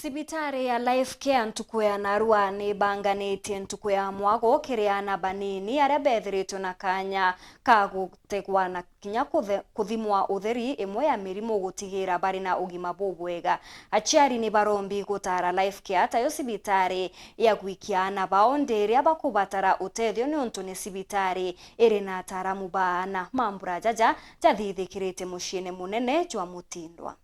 CIBITARI ya LIFECARE ntuku ya narua nibanganitie ntuku ya MWAGO kiriana banini aria bethiritwe na kanya ka gutegwa na kinya kuthimwa utheri imwe ya mirimu gutigira bari na ugima bubwega. Aciari ni barombi gutara LIFECARE tayo CIBITARI ya gwikiana bao ndiria bakubatara utethio ni untu ni CIBITARI iri na ataramu baana mambura jaja jathithikirite muciini munene jwa Mutindwa.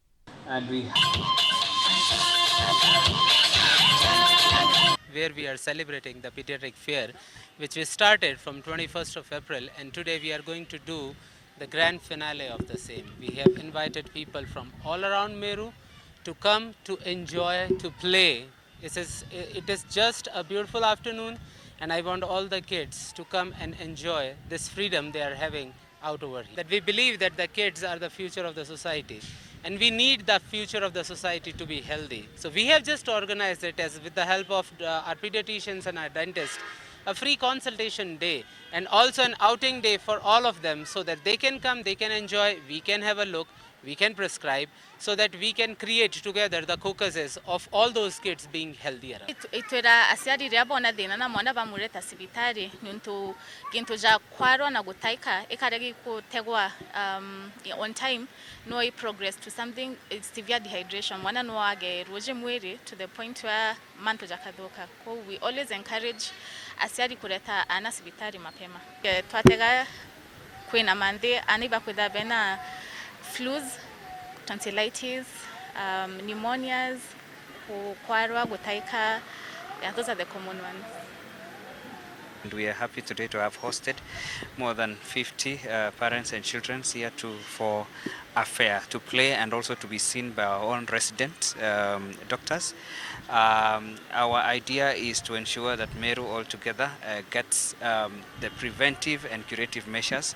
Where we are celebrating the pediatric fair, which we started from 21st of April, and today we are going to do the grand finale of the same. We have invited people from all around Meru to come to enjoy, to play. It is just a beautiful afternoon, and I want all the kids to come and enjoy this freedom they are having out over here. That we believe that the kids are the future of the society, and we need the future of the society to be healthy. So we have just organized it as with the help of our pediatricians and our dentists, a free consultation day and also an outing day for all of them, so that they can come, they can enjoy, we can have a look, we can prescribe, so that we can create together the caucuses of all those kids being healthier. Itwira aciari ria bona thina na mwana bamureta CIBITARI nuntu gintu ja kwarwa na gutaika ikaregi kutegwa on time no progress to something severe dehydration mwana no age roje mwiri to the point where manto jakathoka. So we always encourage aciari kureta ana CIBITARI mapema. Twatega kwina mande aniba kwitha bena flus, tonsillitis, pneumonias, kwarwa, gutaika, those are the common ones. And we are happy today to have hosted more than 50 parents and children here for a fair to play and also to be seen by our own resident doctors. Our idea is to ensure that Meru altogether gets the preventive and curative measures.